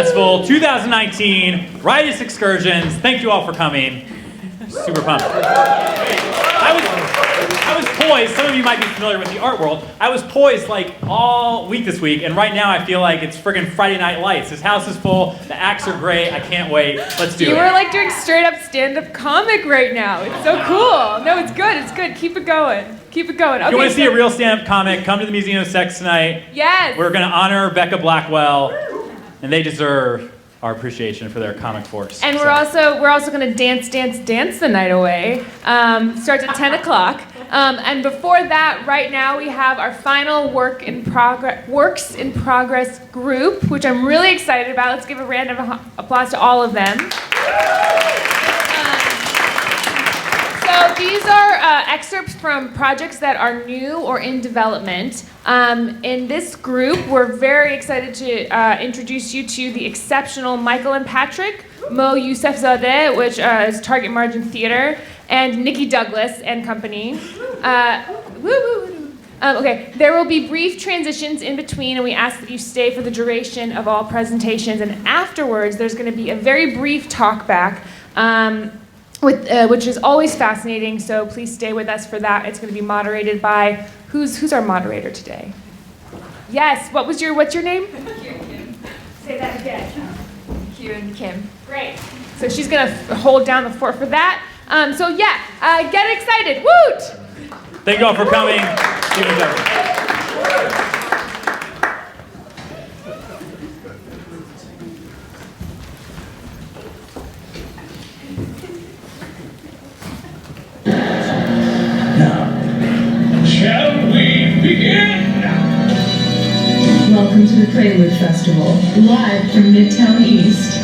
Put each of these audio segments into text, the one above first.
Festival 2019, Riotous Excursions. Thank you all for coming. Super pumped. I was poised. Some of you might be familiar with the art world. I was poised like all week this week, and right now I feel like it's friggin' Friday Night Lights. This house is full. The acts are great. I can't wait. Let's do it. You were like doing straight up stand-up comic right now. It's so cool. No, it's good. It's good. Keep it going. Keep it going. Okay, if you want to see a real stand-up comic, come to the Museum of Sex tonight. Yes. We're going to honor Becca Blackwell, and they deserve our appreciation for their comic force. And we're also going to dance the night away. Starts at 10 o'clock. And before that, right now we have our final works in progress group, which I'm really excited about. Let's give a round of applause to all of them. So these are excerpts from projects that are new or in development. In this group, we're very excited to introduce you to the exceptional Michael and Patrick, Mo Yousuf, which is Target Margin Theater, and Nikki Douglas and company. Okay, there will be brief transitions in between, and we ask that you stay for the duration of all presentations. And afterwards, there's going to be a very brief talk back, which is always fascinating. So please stay with us for that. It's going to be moderated by who's our moderator today? Yes. What's your name? Kim. Say that again. Q and Kim. Great. So she's going to hold down the fort for that. Get excited. Woot! Thank you all for coming. Now, shall we begin? Welcome to the Prelude Festival, live from Midtown East.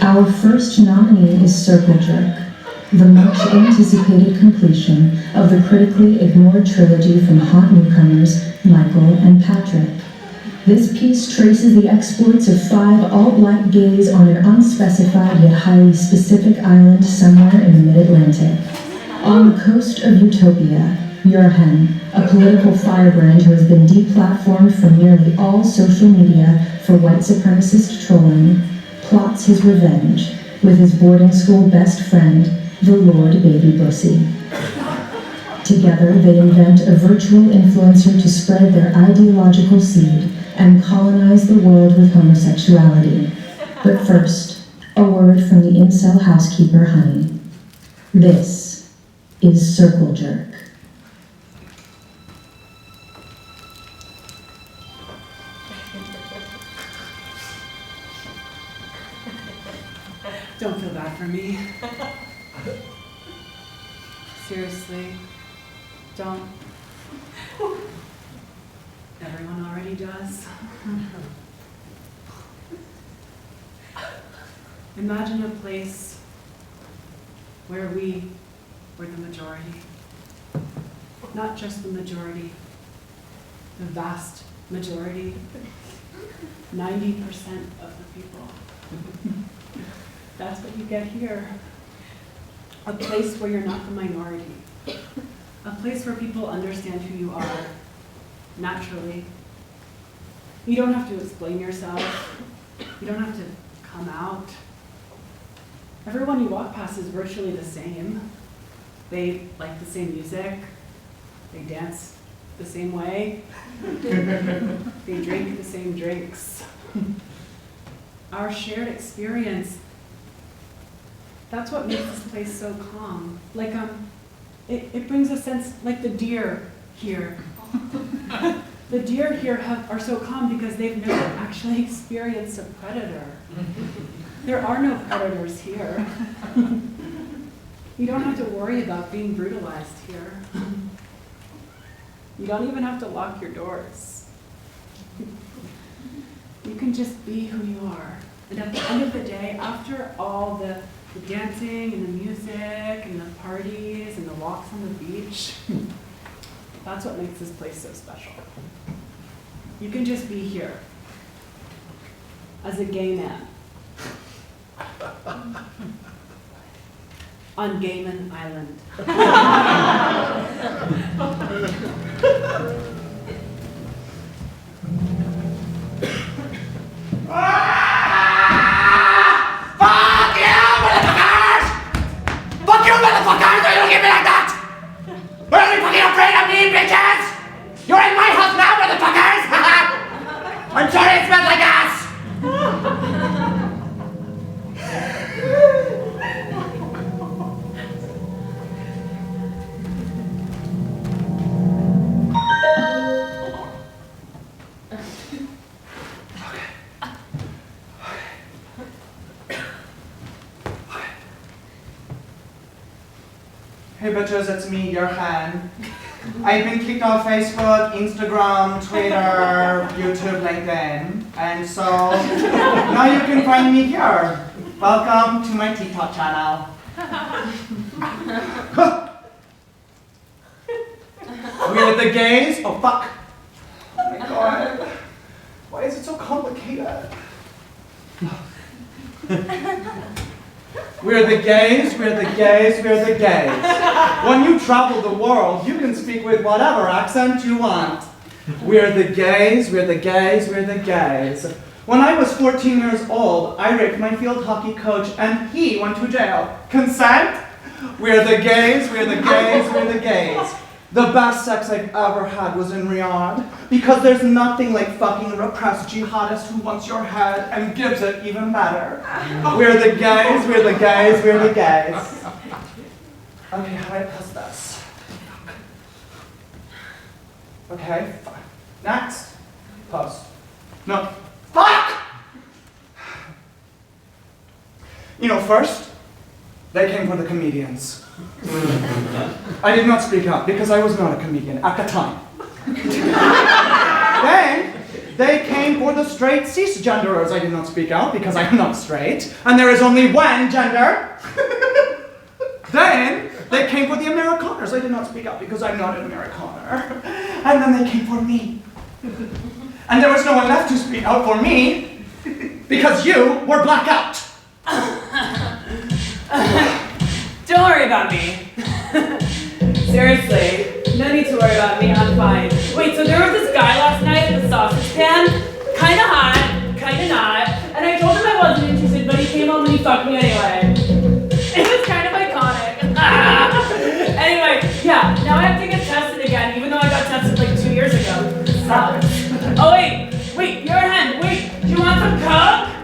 Our first nominee is Circle Jerk, the much-anticipated completion of the critically ignored trilogy from hot newcomers Michael and Patrick. This piece traces the exploits of 5 all-black gays on an unspecified yet highly specific island somewhere in the mid-Atlantic. On the coast of Utopia, Jurgen, a political firebrand who has been deplatformed from nearly all social media for white supremacist trolling, plots his revenge with his boarding school best friend, the Lord Baby Bussy. Together, they invent a virtual influencer to spread their ideological seed and colonize the world with homosexuality. But first, a word from the incel housekeeper, Honey. This is Circle Jerk. Don't feel bad for me. Seriously, don't. Everyone already does. Imagine a place where we were the majority. Not just the majority, the vast majority. 90% of the people. That's what you get here. A place where you're not the minority. A place where people understand who you are naturally. You don't have to explain yourself. You don't have to come out. Everyone you walk past is virtually the same. They like the same music. They dance the same way. They drink the same drinks. Our shared experience, that's what makes this place so calm. Like, it brings a sense, like the deer here. The deer here are so calm because they've never actually experienced a predator. There are no predators here. You don't have to worry about being brutalized here. You don't even have to lock your doors. You can just be who you are. And at the end of the day, after all the dancing and the music and the parties and the walks on the beach, that's what makes this place so special. You can just be here as a gay man. on Gaiman Island. Fuck you, motherfuckers! Fuck you, motherfuckers! Why you look at me like that? Are you fucking afraid of me, bitches? You're in my house now, motherfuckers! I'm sorry it smells like ass! Hey bitches, it's me, your Han. I've been kicked off Facebook, Instagram, Twitter, YouTube, LinkedIn, and so now you can find me here. Welcome to my TikTok channel. We're the gays? Oh fuck. Oh my god. Why is it so complicated? We're the gays, we're the gays, we're the gays. When you travel the world, you can speak with whatever accent you want. We're the gays, we're the gays, we're the gays. When I was 14 years old, I raped my field hockey coach and he went to jail. Consent? We're the gays, we're the gays, we're the gays. The best sex I've ever had was in Riyadh, because there's nothing like fucking a repressed jihadist who wants your head and gives it even better. We're the gays, we're the gays, we're the gays. Okay, how do I pass this? Okay, fine. Next. Post. No. Fuck! You know, first, they came for the comedians. I did not speak up because I was not a comedian at the time. Then, they came for the straight cisgenderers. I did not speak out because I am not straight, and there is only one gender. Then, they came for the Amerikaners. I did not speak out because I'm not an Amerikaner. And then they came for me. And there was no one left to speak out for me because you were blackout. Don't worry about me. Seriously, no need to worry about me, I'm fine. Wait, so there was this guy last night at the sausage stand? Kinda hot, kinda not. And I told him I wasn't interested, but he came home and he fucked me anyway. It was kind of iconic. Anyway, yeah, now I have to get tested again, even though I got tested like 2 years ago. Sucks. Oh wait, you're a hen, wait, do you want some coke?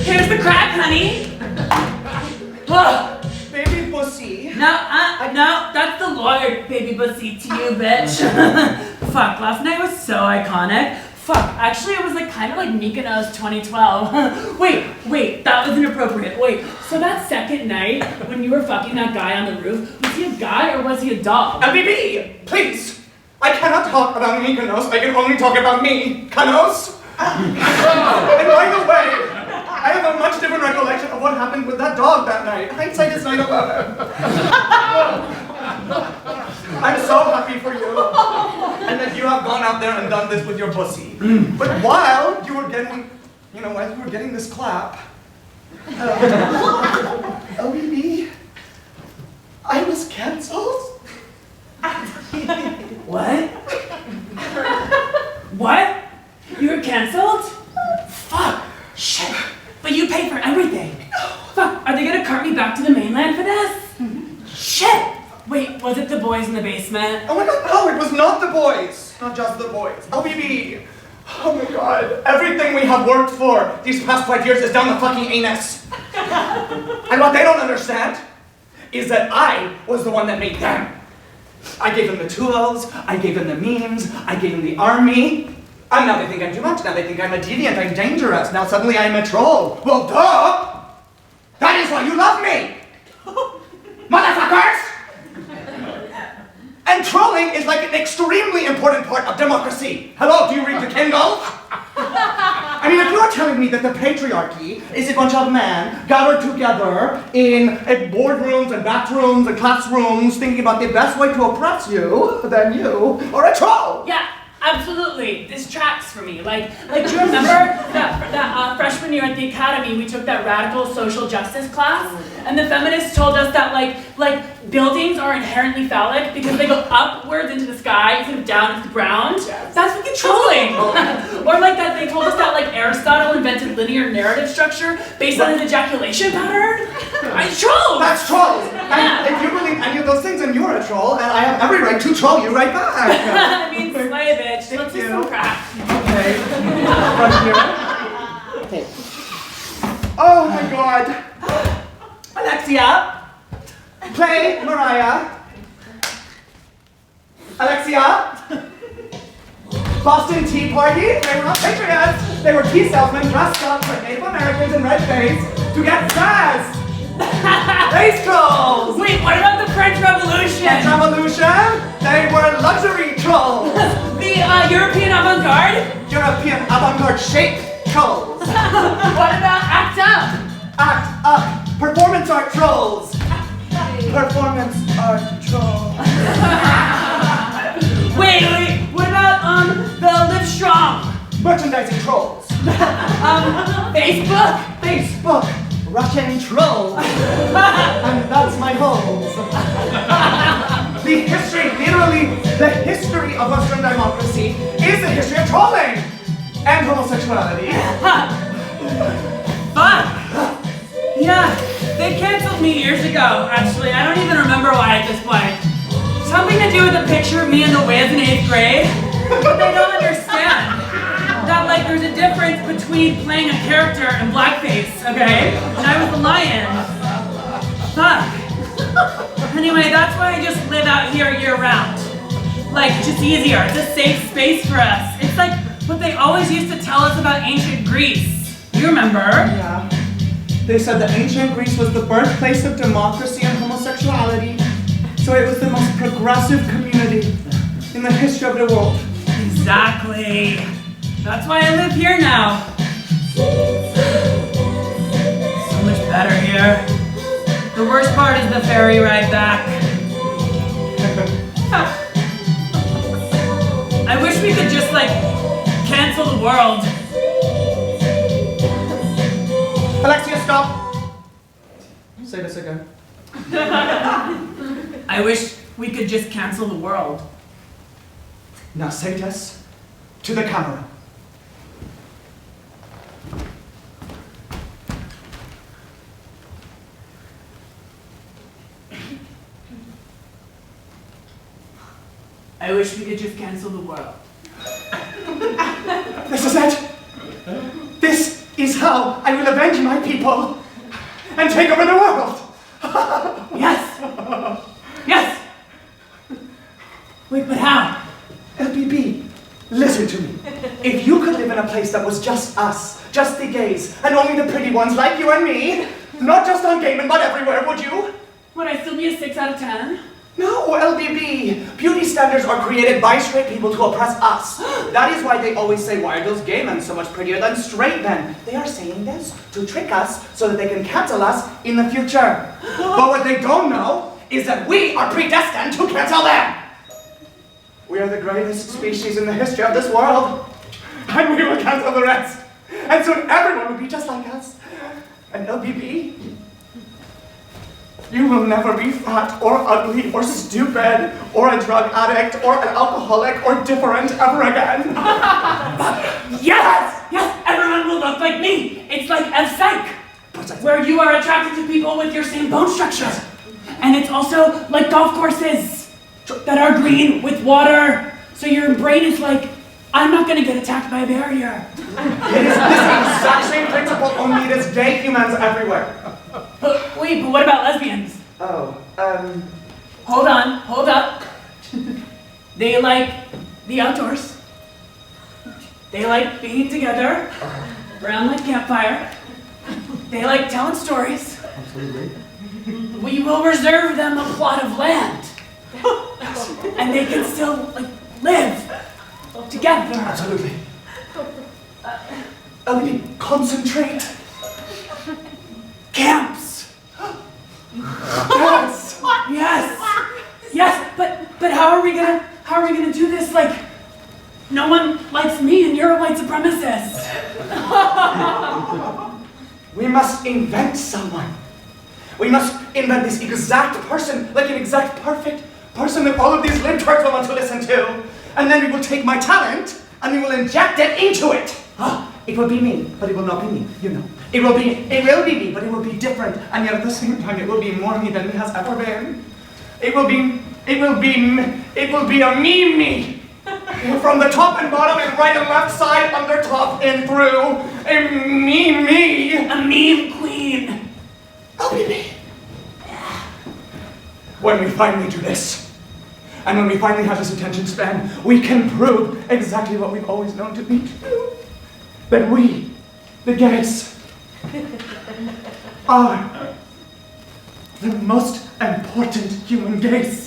Here's the crack, honey. Ugh. Baby pussy. No, that's the lawyer, baby pussy, to you, bitch. Fuck, last night was so iconic. Fuck, actually it was like kind of like Mykonos 2012. Wait, that was inappropriate. Wait, so that second night when you were fucking that guy on the roof, was he a guy or was he a dog? LBB, please. I cannot talk about Mykonos. I can only talk about me. Kanos. And by the way, I have a much different recollection of what happened with that dog that night. Hindsight is 9/11. I'm so happy for you. And that you have gone out there and done this with your pussy. But while you were getting this clap, LBB, I was cancelled. What? What? You were cancelled? Fuck. Shit. But you paid for everything. Fuck. Are they gonna cart me back to the mainland for this? Shit. Wait, was it the boys in the basement? Oh my god, no, it was not the boys. Not just the boys. LBB. Oh my god. Everything we have worked for these past 5 years is down the fucking anus. And what they don't understand is that I was the one that made them. I gave them the tools, I gave them the memes, I gave them the army. And now they think I'm too much, now they think I'm a deviant, I'm dangerous, now suddenly I'm a troll. Well, duh! That is why you love me! Motherfuckers! And trolling is like an extremely important part of democracy. Hello, do you read the Kindle? I mean, if you're telling me that the patriarchy is a bunch of men gathered together in boardrooms and bathrooms and classrooms thinking about the best way to oppress you, then you are a troll. Yeah, Absolutely, this tracks for me. Like, do you remember that freshman year at the academy, we took that radical social justice class, and the feminists told us that like buildings are inherently phallic because they go upwards into the sky instead of down into the ground. That's fucking trolling. Or like that they told us that like Aristotle invented linear narrative structure based on his ejaculation pattern. It's trolls. That's trolls. And if you believe any of those things, then you're a troll, and I have every right to troll you right back. I mean, slay a bitch. Let's do some crack. Okay. Right here. Okay. Oh my God. Alexia, play Mariah. Alexia. Boston Tea Party. They were not patriots. They were tea salesmen dressed up like Native Americans in red face to get sassed. Race trolls. Wait, what about the French Revolution? French Revolution? They were luxury trolls. The European avant-garde? European avant-garde shape trolls. What about ACT UP? Act up. Performance art trolls. Performance art trolls. Wait, what about the Live Strong? Merchandising trolls. Facebook? Russian trolls. And that's my holes. The history of Western democracy is the history of trolling and homosexuality. Fuck! Yeah, they canceled me years ago, actually. I don't even remember why at this point. Something to do with a picture of me and the Wiz in 8th grade. But they don't understand that, like, there's a difference between playing a character and blackface, okay? And I was the lion. Fuck. Anyway, that's why I just live out here year-round. Like, it's just easier. It's a safe space for us. It's like what they always used to tell us about ancient Greece. You remember? Yeah. They said that ancient Greece was the birthplace of democracy and homosexuality. So it was the most progressive community in the history of the world. Exactly. That's why I live here now. So much better here. The worst part is the ferry ride back. I wish we could just, like, cancel the world. Alexia, stop! Say this again. I wish we could just cancel the world. Now say this to the camera. I wish we could just cancel the world. This is it. This is how I will avenge my people and take over the world. Yes! Yes! Wait, but how? LBB, listen to me. If you could live in a place that was just us, just the gays, and only the pretty ones like you and me, not just on Gaiman, but everywhere, would you? Would I still be a 6 out of 10? No, LBB. Beauty standards are created by straight people to oppress us. That is why they always say, why are those gay men so much prettier than straight men? They are saying this to trick us so that they can cancel us in the future. But what they don't know is that we are predestined to cancel them. We are the greatest species in the history of this world. And we will cancel the rest. And soon everyone will be just like us. And LBB, you will never be fat or ugly or stupid or a drug addict or an alcoholic or different ever again. Yes! Yes! Everyone will look like me! It's like F-Psych, where you are attracted to people with your same bone structure. And it's also like golf courses that are green with water. So your brain is like, I'm not gonna get attacked by a barrier. It is this exact same principle, only it is gay humans everywhere. Wait, but what about lesbians? Oh, Hold on, hold up. They like the outdoors. They like being together around the campfire. They like telling stories. Absolutely. We will reserve them a plot of land. And they can still, like, live together. Absolutely. LBB, concentrate. Camps. Yes. Yes. Yes, but how are we gonna do this? Like, no No one likes me and you're a white supremacist. We must invent someone. We must invent this exact person, like an exact perfect person that all of these libtards will want to listen to. And then we will take my talent and we will inject it into it. It will be me, but it will not be me, you know. It will be me, but it will be different. And yet at the same time, it will be more me than it has ever been. It will be a me. From the top and bottom and right and left side, under, top, and through. A me. A meme queen. I'll be me. When we finally do this, and when we finally have this attention span, we can prove exactly what we've always known to be true. That we, the gays, are the most important human gays.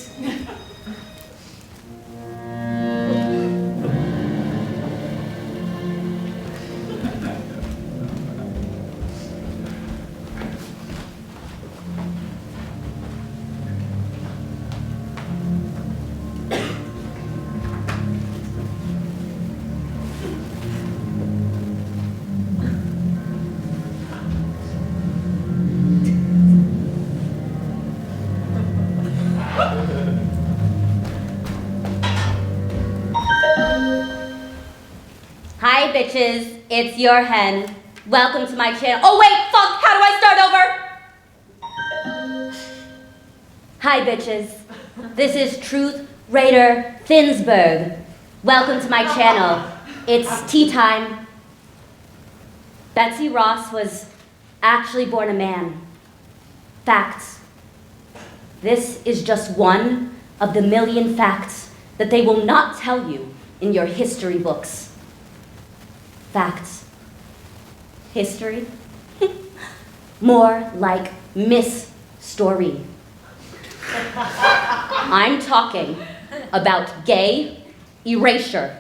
Hi bitches, it's your hen. Welcome to my channel. Oh wait, fuck, how do I start over? Hi bitches, this is Truth Raider Thinsberg. Welcome to my channel. It's tea time. Betsy Ross was actually born a man. Facts. This is just one of the million facts that they will not tell you in your history books. Facts. History? More like Miss Story. I'm talking about gay erasure.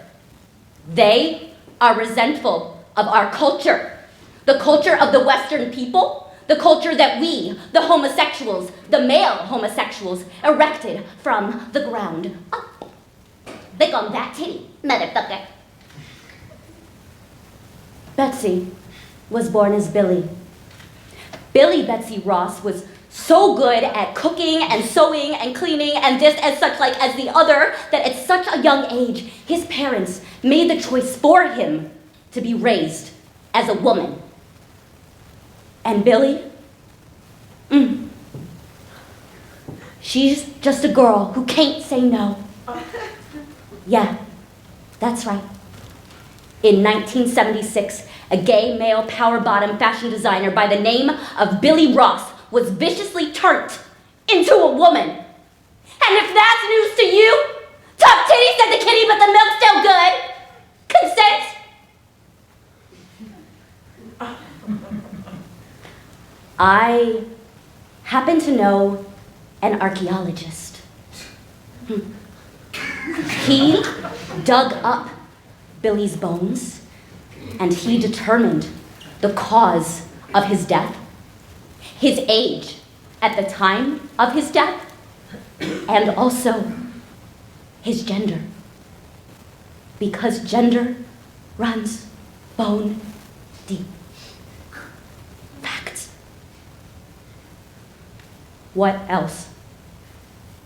They are resentful of our culture, the culture of the Western people, the culture that we, the homosexuals, the male homosexuals, erected from the ground up. Lick on that titty, motherfucker. Betsy was born as Billy. Billy Betsy Ross was so good at cooking and sewing and cleaning and this and such like as the other that at such a young age, his parents made the choice for him to be raised as a woman. And Billy? She's just a girl who can't say no. Yeah, that's right. In 1976, a gay male power-bottom fashion designer by the name of Billy Ross was viciously turned into a woman. And if that's news to you, tough titties said the kitty, but the milk's still good. Consent? I happen to know an archaeologist. He dug up Billy's bones, and he determined the cause of his death, his age at the time of his death, and also his gender. Because gender runs bone deep. Facts. What else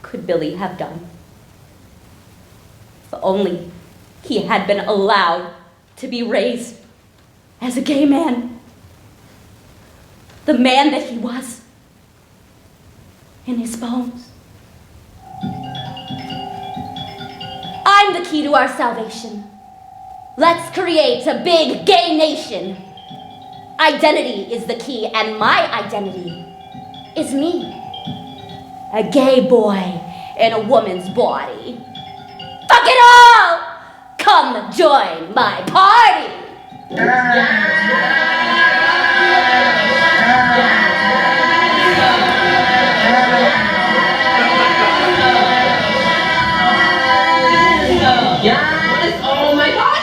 could Billy have done? If only he had been allowed to be raised as a gay man. The man that he was in his bones. I'm the key to our salvation. Let's create a big gay nation. Identity is the key, and my identity is me. A gay boy in a woman's body. Fuck it all! Come join my party! Yes! Oh my god!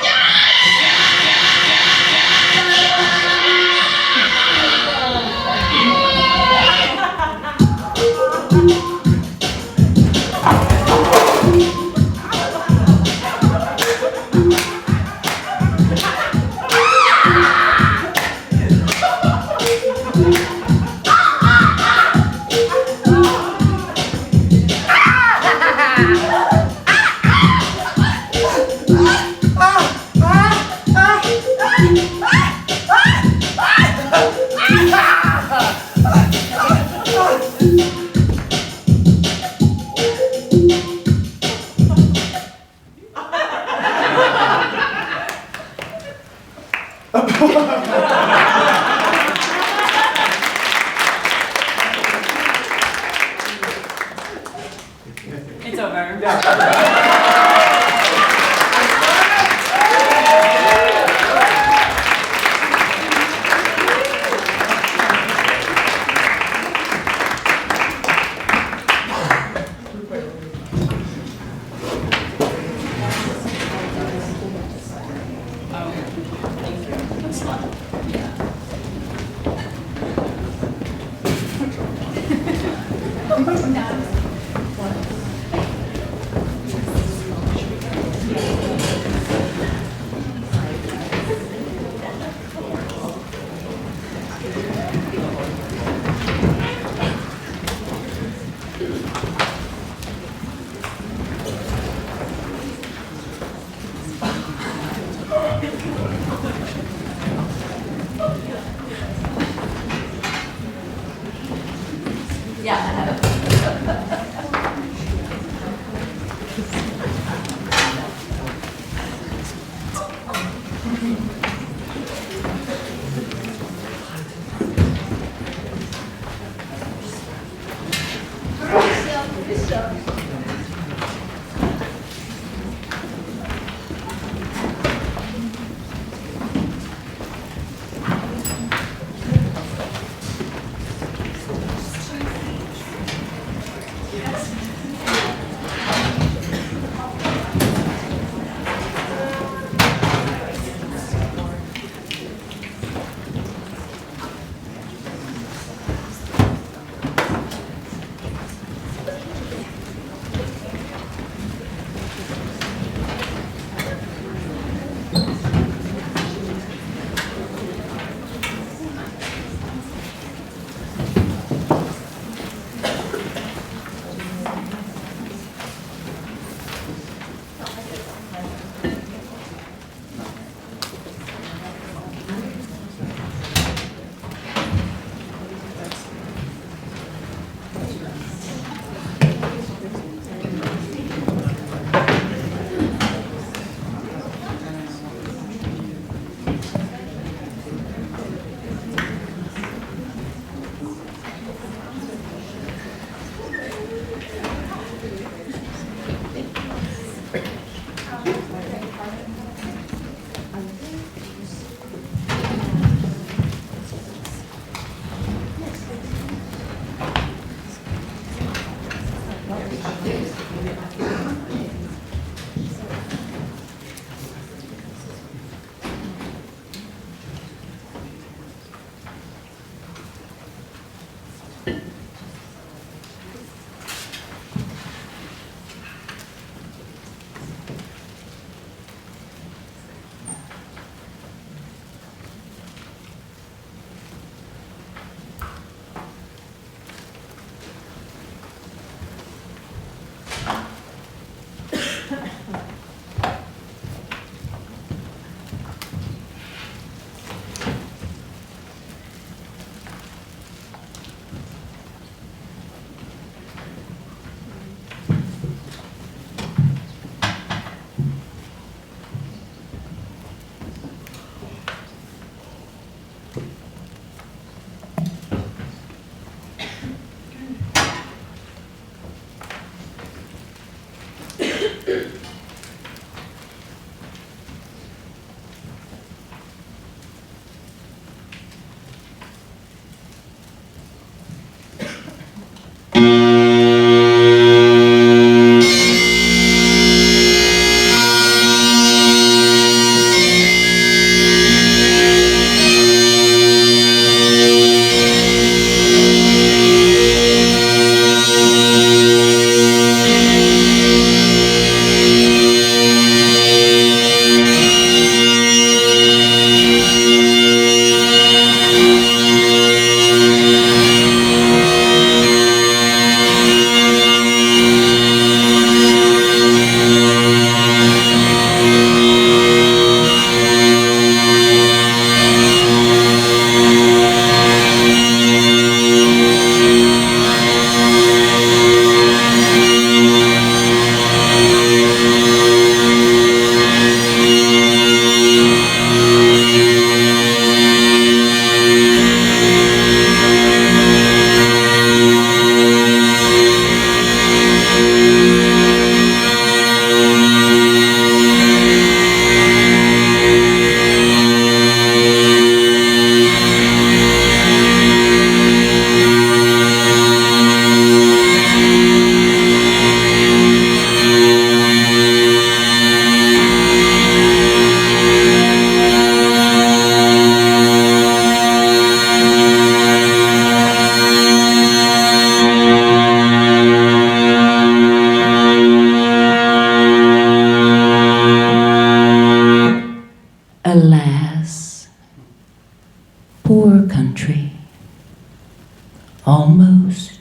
almost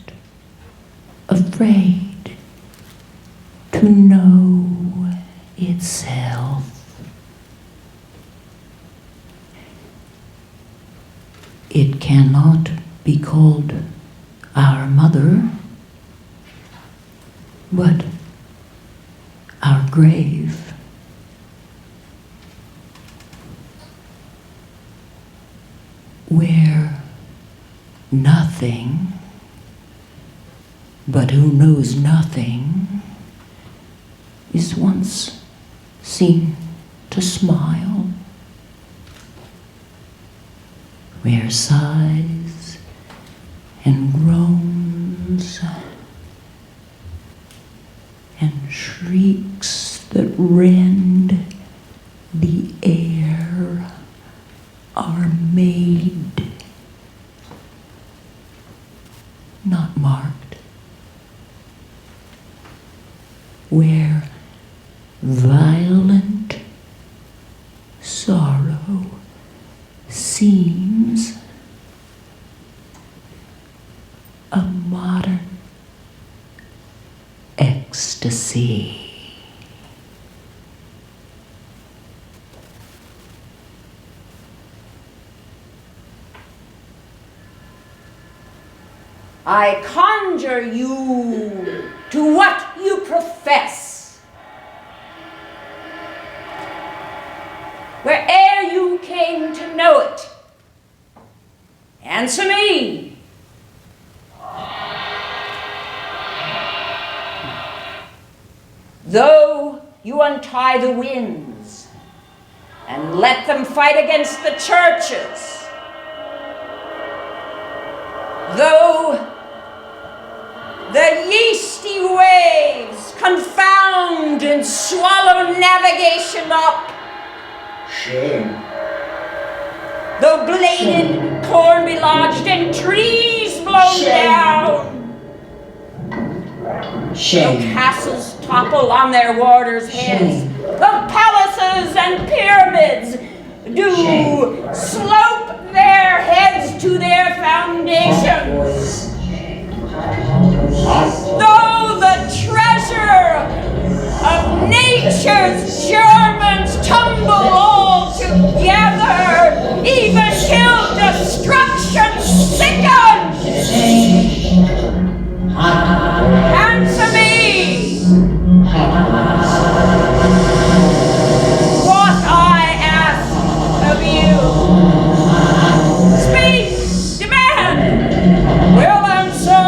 afraid to know itself. It cannot be called our mother, but our grave. Where nothing, but who knows nothing, is once seen to smile. Where sighs and groans and shrieks that rend the air are made, not marked. Where violent sorrow seems a modern ecstasy. I conjure you to what you profess. Where'er you came to know it, answer me. Though you untie the winds and let them fight against the churches, though the yeasty waves confound and swallow navigation up, Shame. though bladed corn be lodged and trees blown down, Shame. though castles topple on their warders' heads, though palaces and pyramids do slope their heads to their foundations, though the treasure of nature's Germans tumble all together, even till destruction sickens. Answer me what I ask of you. Speak, demand, will answer.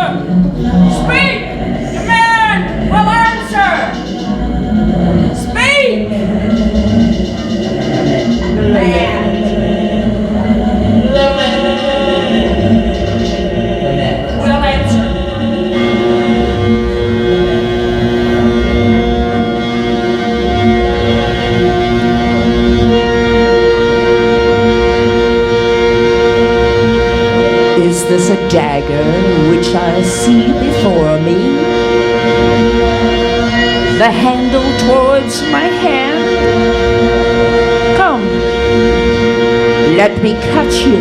Speak, demand, will answer. Speak, demand, will answer. Is this a dagger which I see before me? The handle towards my hand? Come, let me cut you.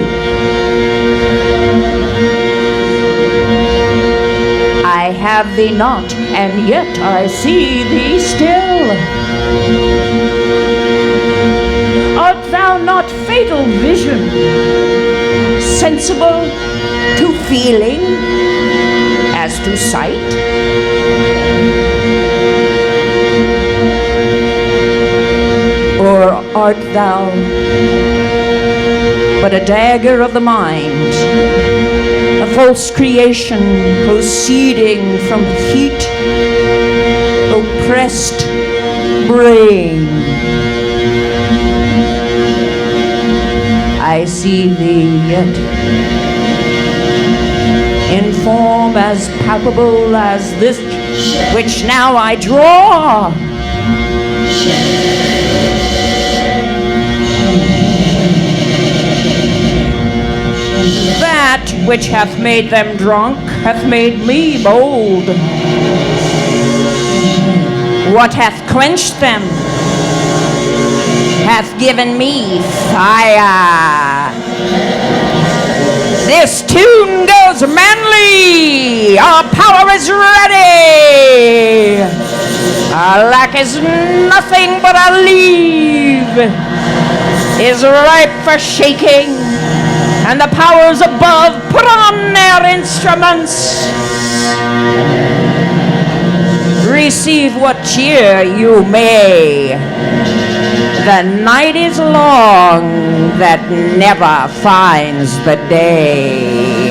I have thee not, and yet I see thee still. Art thou not fatal vision, sensible to feeling as to sight? Or art thou but a dagger of the mind, a false creation proceeding from heat, oppressed brain? I see thee yet, in form as palpable as this which now I draw. That which hath made them drunk hath made me bold. What hath quenched them hath given me fire. This tune goes manly the power is ready. A lack is nothing but a leaf is ripe for shaking, and the powers above put on their instruments. Receive what cheer you may. The night is long that never finds the day.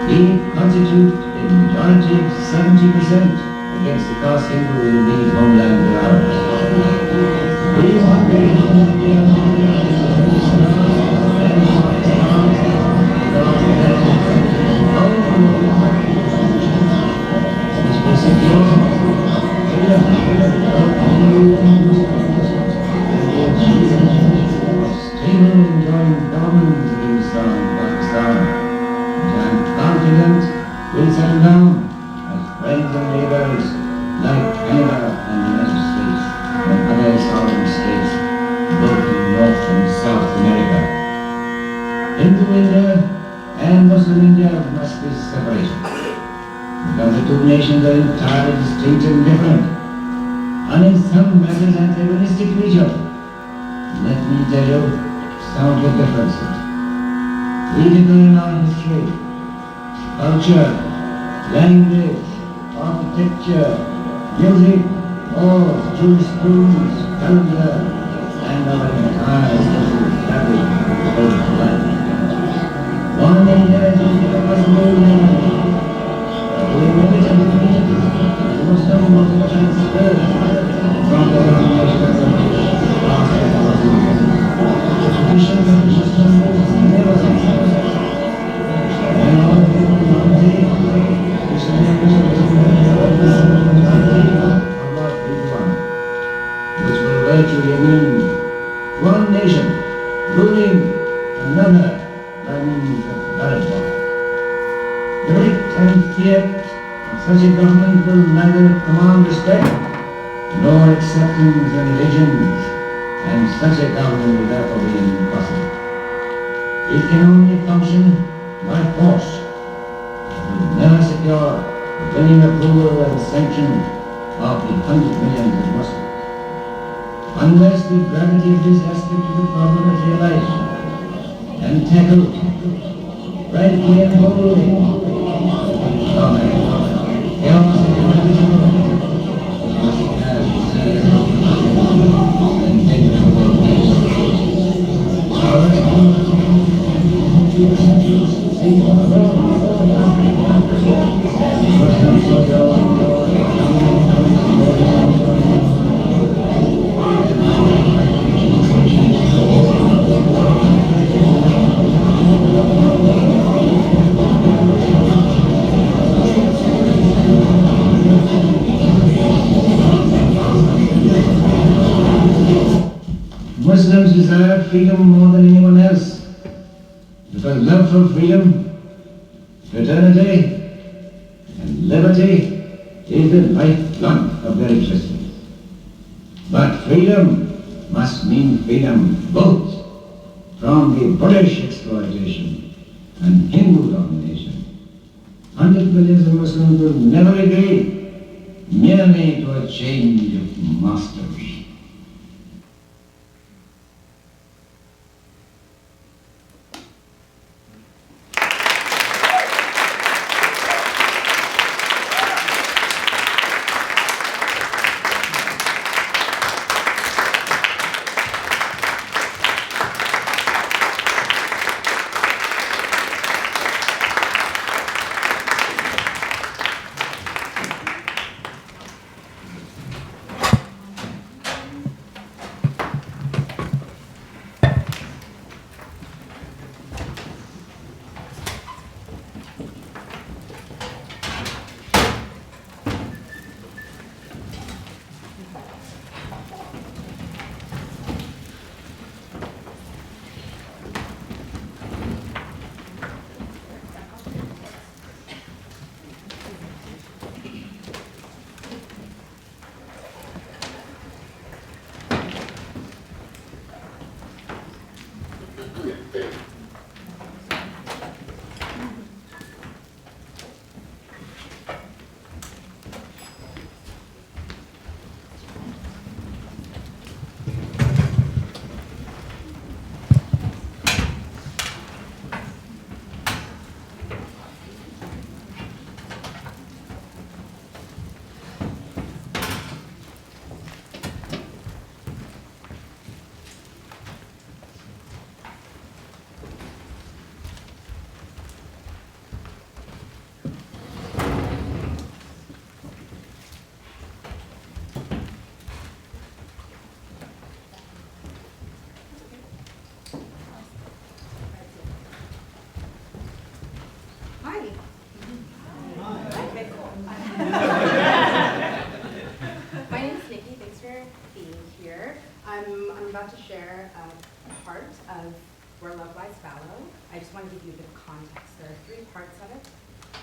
We constitute a majority of 70% against the cost Hindu will leave homeland of ours. We want to stable enjoying government in Pakistan, and I am confident will settle down as friends and neighbors like Canada and the United States and other sovereign states, both in North and South America. Hindu India and Muslim India must be separated, because the two nations are entirely distinct and different, and in some matters antagonistic to each other. Let me tell you some of the differences. We differ in our history, culture, language, architecture, music, laws, jurisprudence, calendar, and our entire social fabric of life. One India is possible we inevitably Muslim must transfer from the nations of traditions of Muslim never and all humanity which will virtually mean one nation ruling another by means of ballot box. The writ and fiat of such a government will neither command respect nor acceptance in religions, and such a government will therefore be impossible. It can only function by force. It will never secure the winning approval and sanction of the 100 millions of Muslims. Unless the gravity of this aspect of the problem is realized and tackled rightly and boldly, chaos and individual must have and dignified peace. Our Muslims desire freedom more than anyone else, because love for freedom, fraternity, and liberty is the lifeblood of their existence. But freedom must mean freedom both from the British exploitation and Hindu domination. 100 millions of Muslims will never agree merely to a change of masters.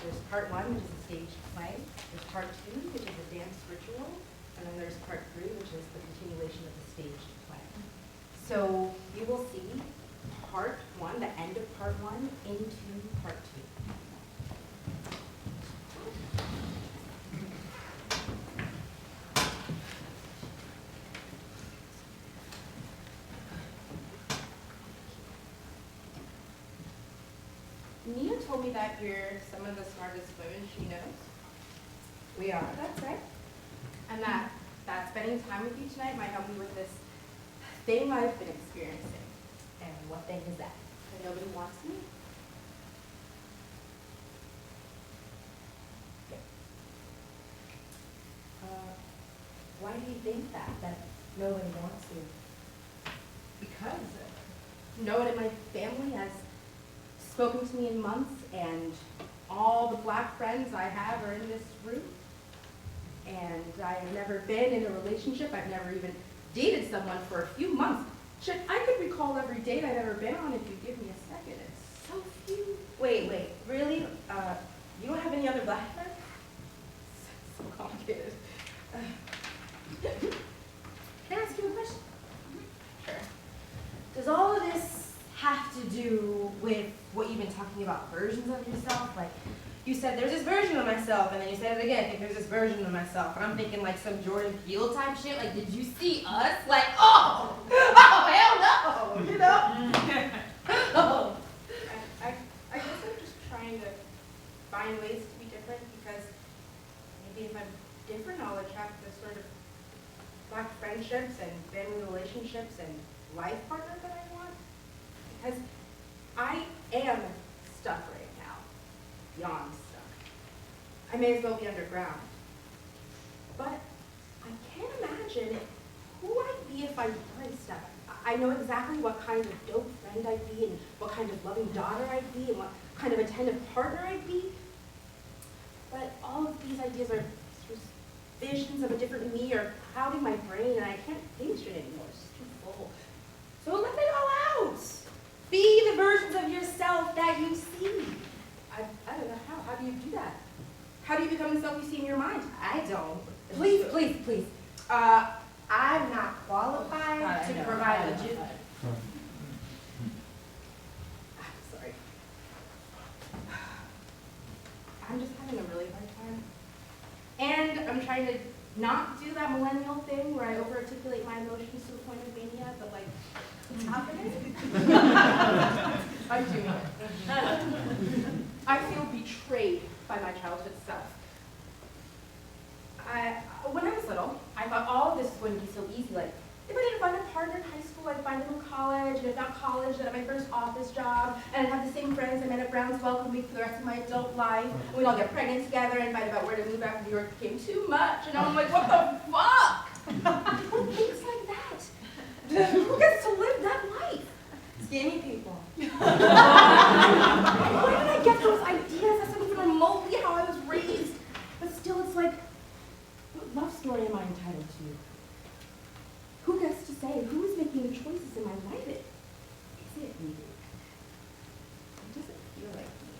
There's part 1, which is a stage play. There's part 2, which is a dance ritual. And then there's part 3, which is the continuation of the staged play. So you will see part 1, the end of part 1, into part 2. Nia told me that you're some of the smartest women she knows. We are. That's right. And that spending time with you tonight might help me with this thing I've been experiencing. And what thing is that? That nobody wants me. Why do you think that nobody wants you? Because no one in my family has spoken to me in months, and all the black friends I have are in this room. And I've never been in a relationship. I've never even dated someone for a few months. Shit, I could recall every date I've ever been on if you give me a second. It's so few. Wait, really? You don't have any other black friends? So complicated. Can I ask you a question? Sure. Does all of this have to do with what you've been talking about, versions of yourself? Like, you said there's this version of myself, and then you said it again, I think there's this version of myself. And I'm thinking like some Jordan Peele type shit. Like, did you see us? Like, oh hell no, you know? Oh. I guess I'm just trying to find ways to be different, because maybe if I'm different, I'll attract the sort of black friendships and family relationships and life partner that I want. Because I am stuck right now. Beyond stuck. I may as well be underground. But I can't imagine who I'd be if I weren't stuck. I know exactly what kind of dope friend I'd be, and what kind of loving daughter I'd be, and what kind of attentive partner I'd be. But all of these ideas are sort of visions of a different me are crowding my brain, and I can't think straight anymore. It's just too full. So let it all out. Be the versions of yourself that you see. I don't know how. How do you do that? How do you become the self you see in your mind? I don't. Please. I'm not qualified to provide a legit. I'm sorry. I'm just having a really hard time. And I'm trying to not do that millennial thing where I over-articulate my emotions to the point of mania, but like, it's happening. I'm doing it. I feel betrayed by my childhood self. When I was little, I thought all of this was going to be so easy. Like, if I didn't find a partner in high school, I'd find them in college, and if not college, then at my first office job, and I'd have the same friends I met at Brown's Welcome Week for the rest of my adult life, and we'd all get pregnant together and fight about where to move after New York became too much, and I'm like, what the fuck? Who thinks like that? Who gets to live that life? Skinny people. Where did I get those ideas? That's not even remotely how I was raised. But still, it's like, what love story am I entitled to? Who gets to say who is making the choices in my life? Is it me? It doesn't feel like me.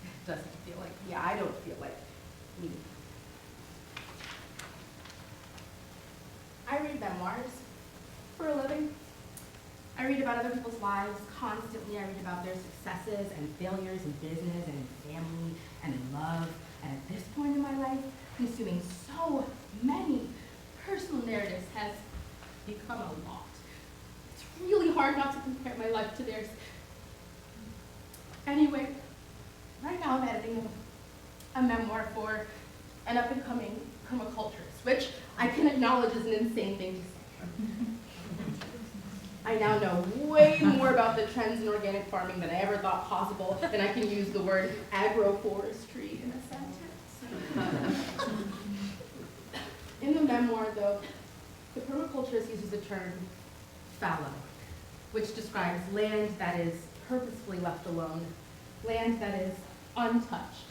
It doesn't feel like me. I don't feel like me. I read memoirs for a living. I read about other people's lives constantly. I read about their successes and failures in business and in family and in love. And at this point in my life, consuming so many personal narratives has become a lot. It's really hard not to compare my life to theirs. Anyway, right now I'm editing a memoir for an up-and-coming permaculturist, which I can acknowledge is an insane thing to say. I now know way more about the trends in organic farming than I ever thought possible, and I can use the word agroforestry in a sentence. In the memoir, though, the permaculturist uses the term fallow, which describes land that is purposefully left alone, land that is untouched.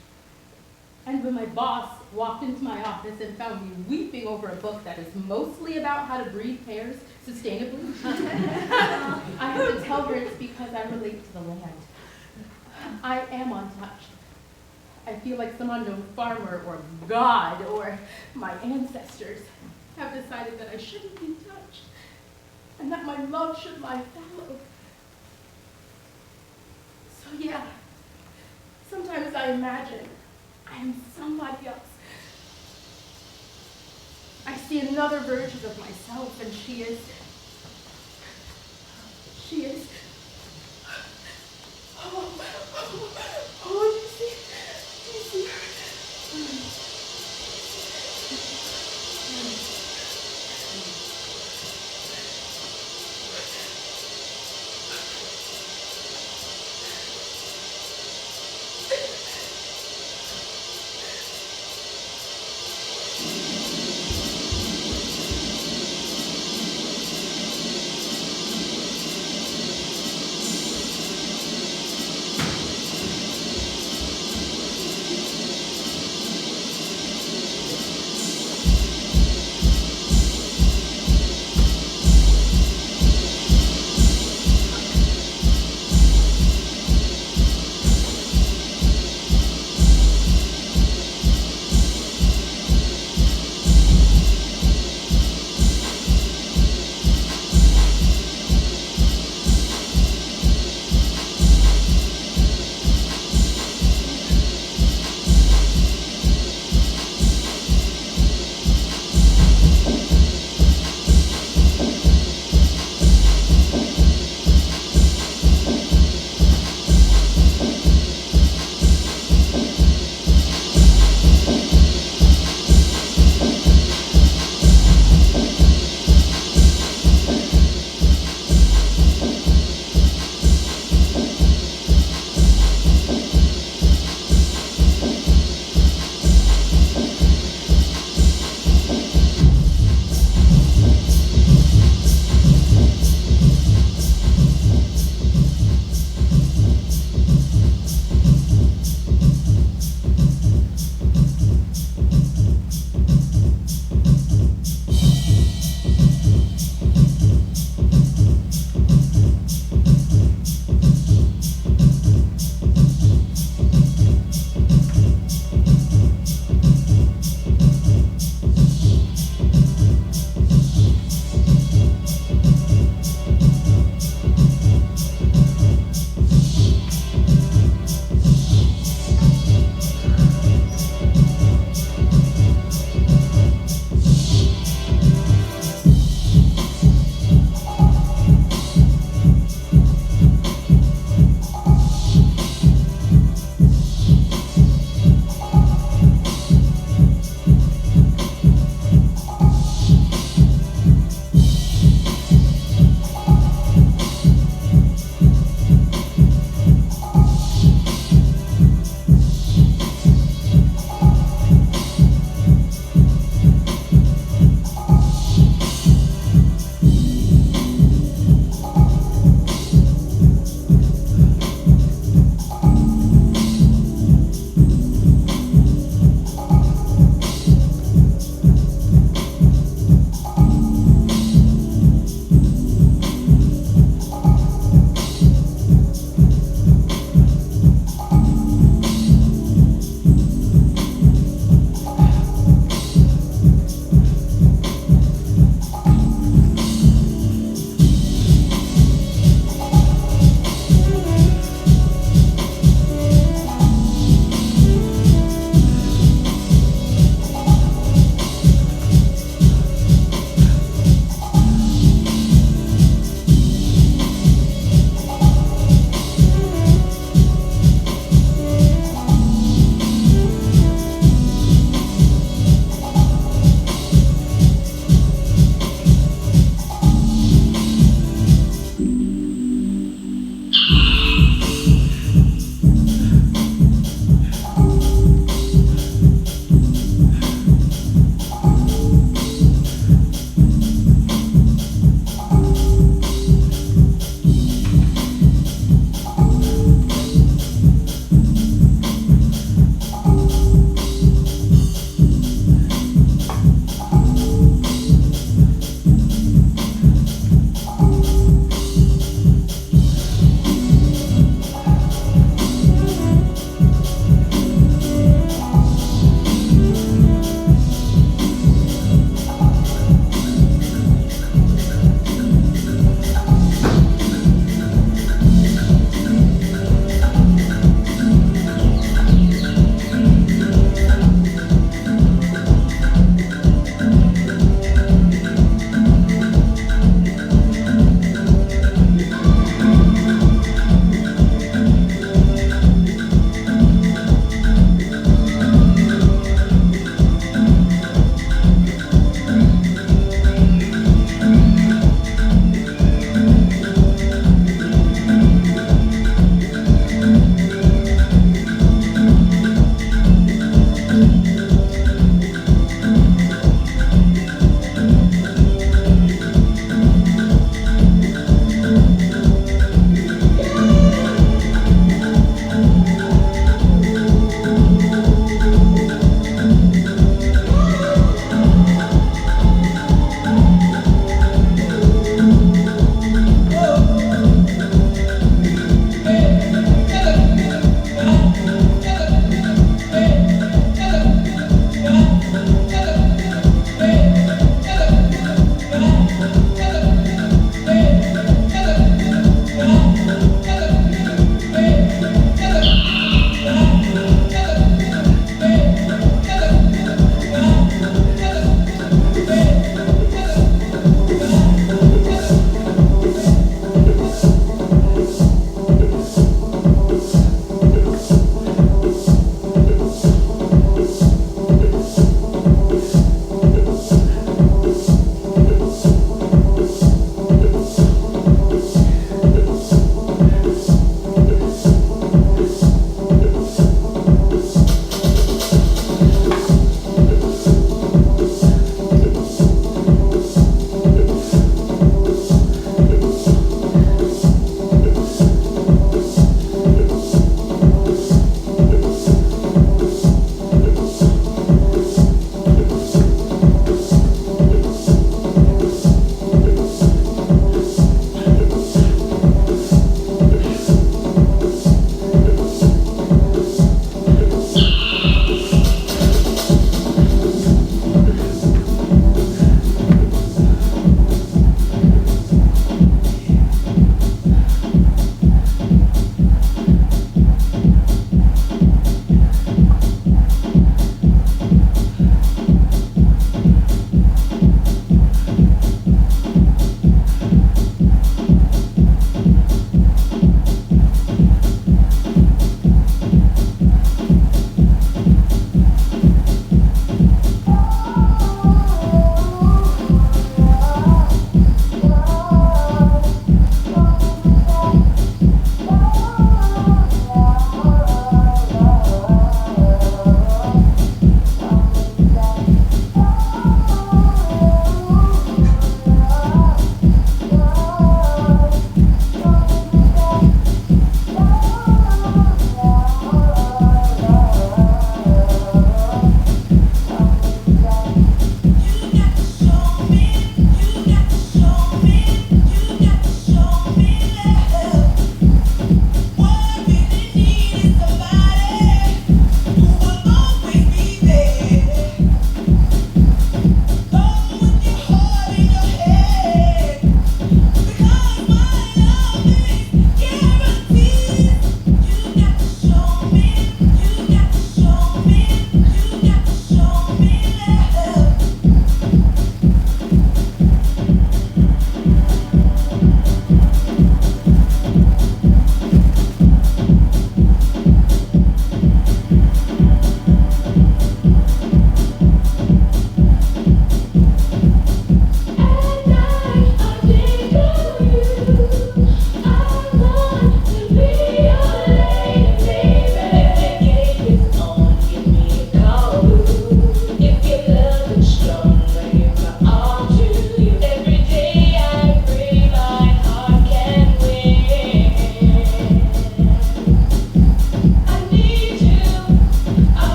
And when my boss walked into my office and found me weeping over a book that is mostly about how to breed pears sustainably, I had to tell her it's because I relate to the land. I am untouched. I feel like some unknown farmer or God or my ancestors have decided that I shouldn't be touched and that my love should lie fallow. So yeah, sometimes I imagine I am somebody else. I see another version of myself, and she is, oh, do you see her?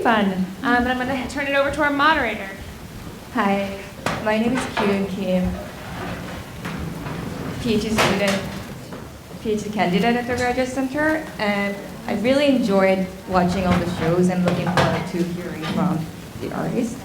fun. And I'm going to turn it over to our moderator. Hi, my name is Kyun Kim, PhD student, PhD candidate at the Graduate Center, and I really enjoyed watching all the shows and looking forward to hearing from the artists.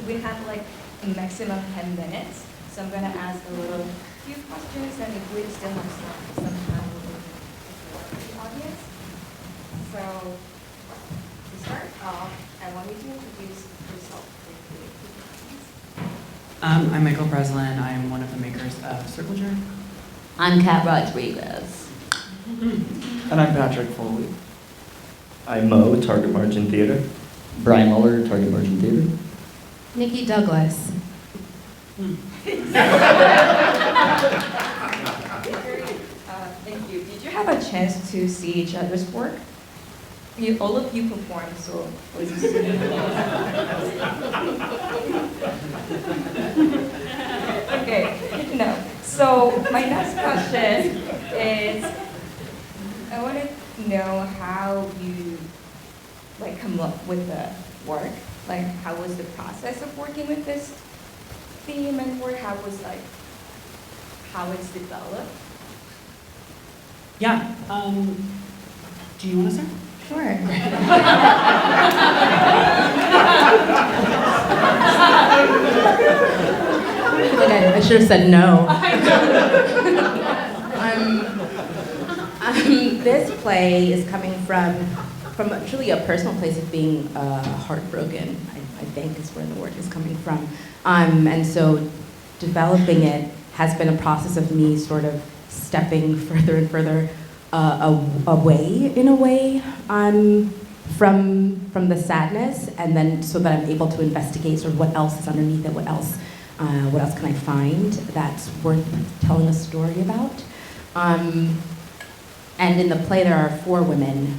We have like a maximum 10 minutes, so I'm gonna ask a few questions, and if we still have some time, we'll go to the audience. So to start off, I want you to introduce yourself briefly. I'm Michael Breslin. I'm one of the makers of Circleture. I'm Kat Rodriguez. And I'm Patrick Foley. I'm Mo, Target Margin Theater. Brian Muller, Target Margin Theater. nicHi Douglas. Thank you. Did you have a chance to see each other's work? All of you performed, so was you Okay, no. So my next question is, I want to know how you come up with the work. Like, how was the process of working with this theme and work? How was how it's developed? Yeah. Do you want to start? Sure. I should have said no. This play is coming from truly a personal place of being heartbroken, I think is where the word is coming from. And so developing it has been a process of me sort of stepping further and further away, in a way, from the sadness, and then so that I'm able to investigate sort of what else is underneath it, what else can I find that's worth telling a story about. And in the play there are 4 women,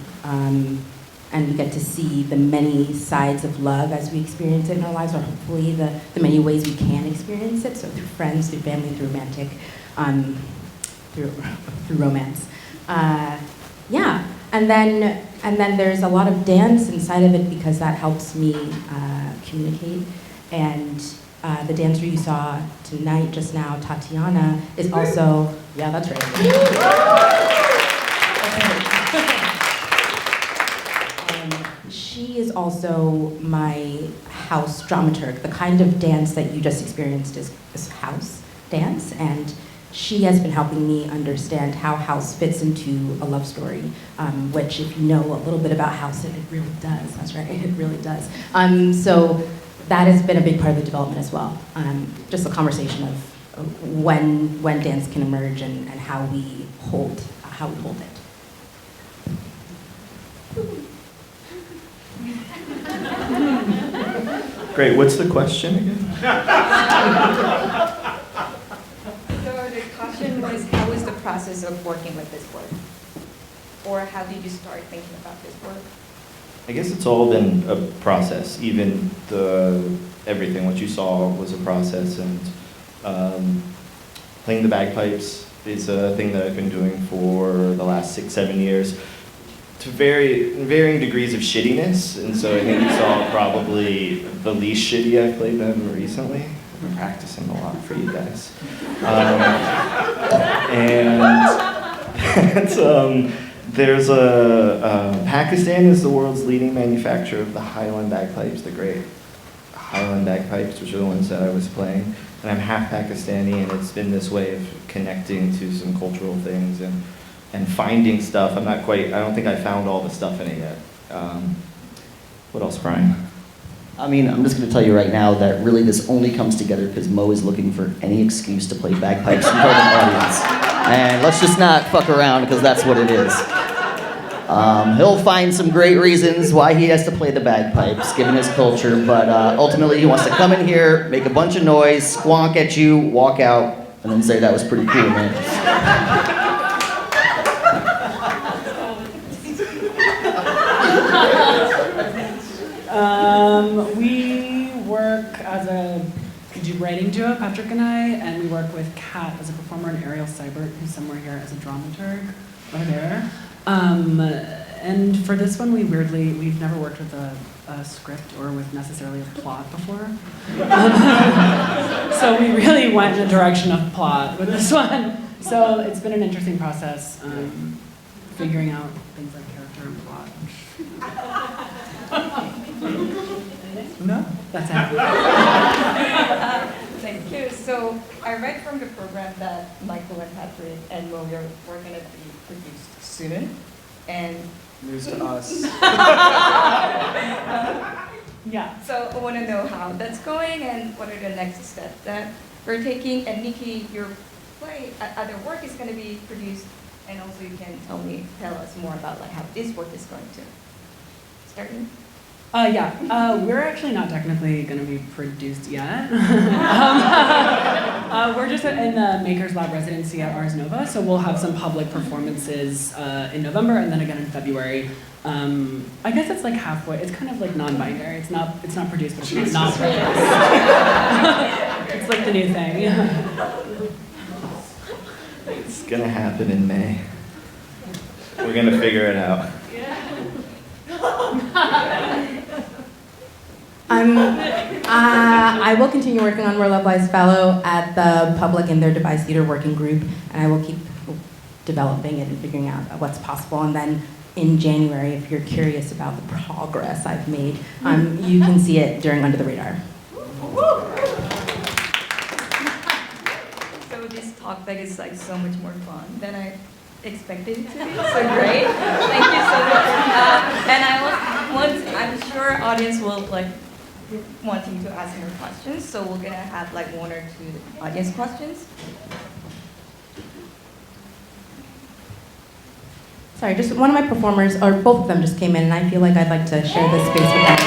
and we get to see the many sides of love as we experience it in our lives, or hopefully the many ways we can experience it, so through friends, through family, through romantic, through romance. Yeah, and then there's a lot of dance inside of it because that helps me communicate. And the dancer you saw tonight, just now, Tatiana, is also, yeah, that's right. She is also my house dramaturg. The kind of dance that you just experienced is house dance, and she has been helping me understand how house fits into a love story, which if you know a little bit about house, it really does. That's right, it really does. So that has been a big part of the development as well. Just a conversation of when dance can emerge and how we hold it. Great, what's the question again? So the question was, how was the process of working with this work? Or how did you start thinking about this work? I guess it's all been a process. Even everything, what you saw was a process, and playing the bagpipes is a thing that I've been doing for the last 6-7 years. to varying degrees of shittiness, and so I think you saw probably the least shitty I've played them recently. I've been practicing a lot for you guys. There's Pakistan is the world's leading manufacturer of the Highland bagpipes, the great Highland bagpipes, which are the ones that I was playing. And I'm half Pakistani, and it's been this way of connecting to some cultural things and finding stuff. I don't think I found all the stuff in it yet. What else, Brian? I mean, I'm just going to tell you right now that really this only comes together because Mo is looking for any excuse to play bagpipes in front of an audience. And let's just not fuck around because that's what it is. He'll find some great reasons why he has to play the bagpipes, given his culture, but ultimately he wants to come in here, make a bunch of noise, squonk at you, walk out, and then say that was pretty cool, man. We work as a writing duo, Patrick and I, and we work with Kat as a performer and Ariel Seibert, who's somewhere here as a dramaturg, over there. And for this one, we've never worked with a script or with necessarily a plot before. So we really went in the direction of plot with this one. So it's been an interesting process, figuring out things like character and plot. No, that's it. Thank you. So I read from the program that Michael and Patrick and William were going to be produced soon. And news to us. Yeah. So I want to know how that's going and what are the next steps that we're taking. And nicHi, your play, other work is going to be produced, and also you can tell us more about like how this work is going to start. We're actually not technically going to be produced yet. We're just in the Makers Lab residency at Ars Nova, so we'll have some public performances in November and then again in February. I guess it's like halfway. It's kind of like non-binary. It's not produced, but it's not produced. It's like the new thing. It's gonna happen in May. We're gonna figure it out. I will continue working on Where Love Lies Fallow at the Public and their Devised Theater Working Group, and I will keep developing it and figuring out what's possible. And then in January, if you're curious about the progress I've made, you can see it during Under the Radar. So this talk back is like so much more fun than I expected it to be. So great. Thank you so much. And I'm sure audience will like wanting to ask more questions. So we're gonna have like 1 or 2 audience questions. Sorry, just one of my performers, or both of them just came in, and I feel like I'd like to share this space with them.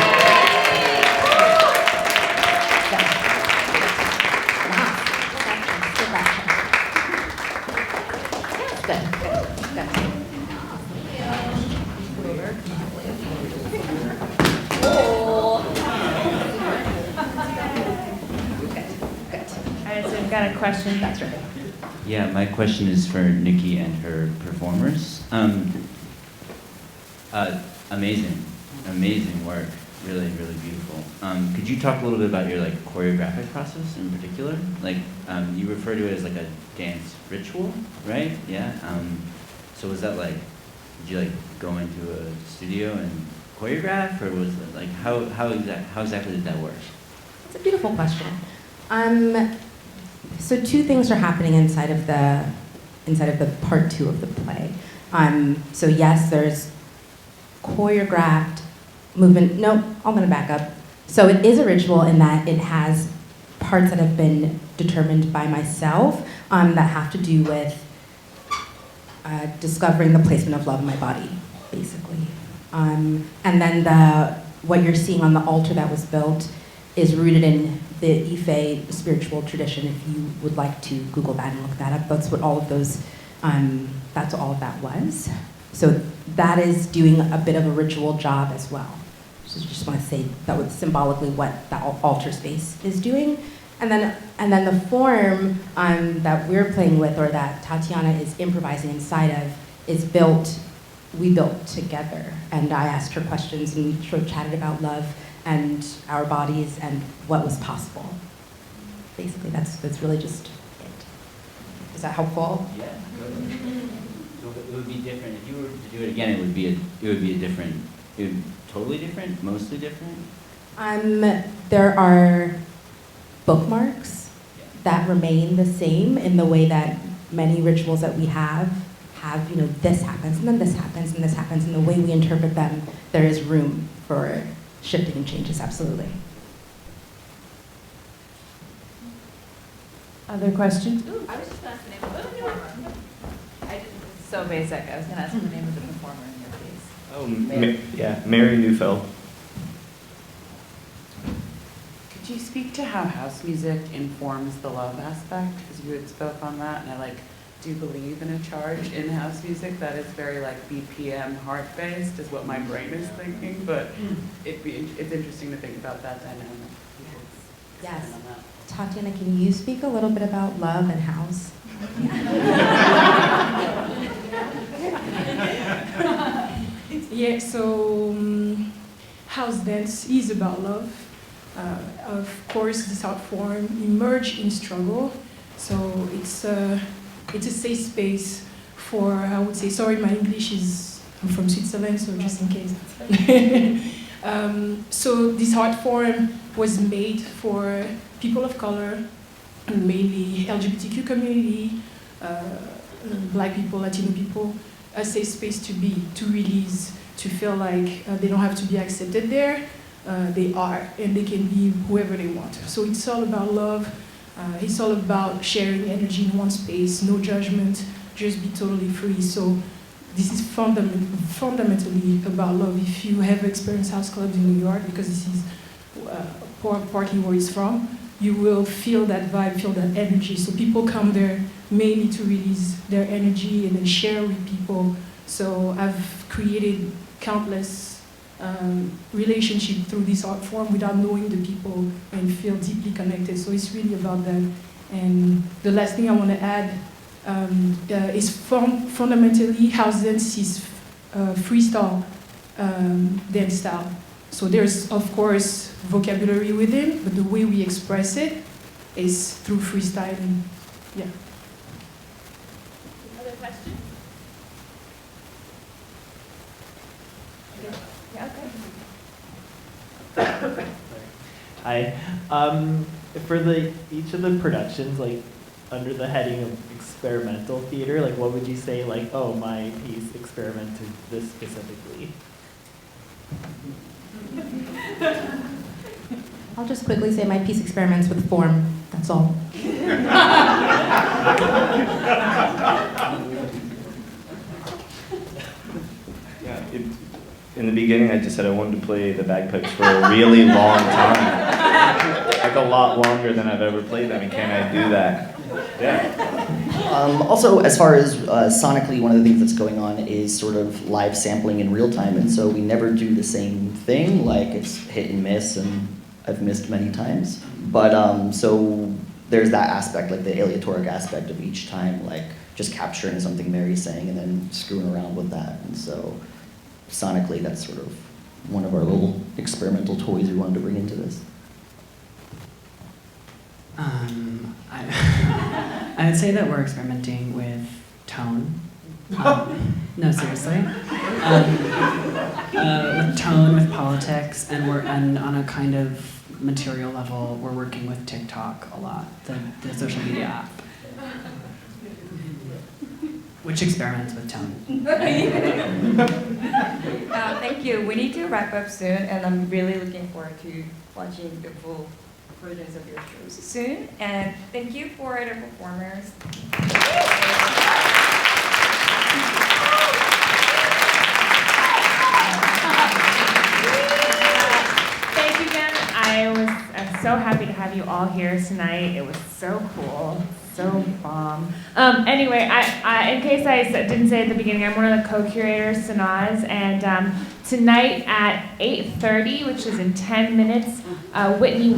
Got a question? That's right. Yeah, my question is for nicHi and her performers. Amazing work. Really, really beautiful. Could you talk a little bit about your like choreographic process in particular? Like you refer to it as like a dance ritual, right? Yeah. So was that like, did you like go into a studio and choreograph, or was it like how exactly did that work? It's a beautiful question. So 2 things are happening inside of the part 2 of the play. So yes, there's choreographed movement. No, I'm going to back up. So it is a ritual in that it has parts that have been determined by myself that have to do with discovering the placement of love in my body, basically. And then what you're seeing on the altar that was built is rooted in the Ife spiritual tradition. If you would like to Google that and look that up, that's what all of those, that's all of that was. So that is doing a bit of a ritual job as well. So just want to say that was symbolically what that altar space is doing. And then the form that we're playing with, or that Tatiana is improvising inside of, is built we built together. And I asked her questions, and we sort of chatted about love and our bodies and what was possible. Basically, that's really just it. Is that helpful? Yeah. So it would be different if you were to do it again. It would be a different. It would totally different, mostly different. There are bookmarks that remain the same in the way that many rituals that we have, this happens, and then this happens, and this happens, and the way we interpret them, there is room for shifting and changes, absolutely. Other questions? Ooh, I was just going to ask the name of the performer. It's so basic. I was going to ask the name of the performer in your piece. Oh, Mary Neufeld. Could you speak to how house music informs the love aspect? Because you had spoke on that, and I do believe in a charge in house music that is very BPM heart-based, is what my brain is thinking, but it's interesting to think about that dynamic. Yes. Tatiana, can you speak a little bit about love and house? Yeah, so house dance is about love. Of course, this art form emerged in struggle, so it's a safe space for, I would say, sorry, my English is, I'm from Switzerland, so just in case. So this art form was made for people of color, mainly LGBTQ community, Black people, Latino people, a safe space to be, to release, to feel like they don't have to be accepted there. They are, and they can be whoever they want. So it's all about love. It's all about sharing energy in one space, no judgment, just be totally free. So this is fundamentally about love. If you have experienced house clubs in New York, because this is partly where it's from, you will feel that vibe, feel that energy. So people come there mainly to release their energy and then share with people. So I've created countless relationship through this art form without knowing the people and feel deeply connected. So it's really about that. And the last thing I want to add is fundamentally house dance is freestyle dance style. So there's, of course, vocabulary within, but the way we express it is through freestyling. Yeah. Other questions? Yeah, okay. Hi. For each of the productions, under the heading of experimental theater, what would you say, oh, my piece experimented this specifically? I'll just quickly say my piece experiments with form, that's all. In the beginning, I just said I wanted to play the bagpipes for a really long time. A lot longer than I've ever played them. Can I do that? Yeah. Also, as far as sonically, one of the things that's going on is sort of live sampling in real time, and so we never do the same thing. It's hit and miss, and I've missed many times. But so there's that aspect, the aleatoric aspect of each time, just capturing something Mary's saying and then screwing around with that. And so sonically, that's sort of one of our little experimental toys we wanted to bring into this. I would say that we're experimenting with tone. No, seriously. With tone, with politics, and on a kind of material level, we're working with TikTok a lot, the social media app, which experiments with tone. Thank you. We need to wrap up soon, and I'm really looking forward to watching the full versions of your shows soon. And thank you for the performers. Thank you again. I'm so happy to have you all here tonight. It was so cool, so bomb. Anyway, in case I didn't say at the beginning, I'm one of the co-curators, Sanaz, and tonight at 8:30, which is in 10 minutes, Whitney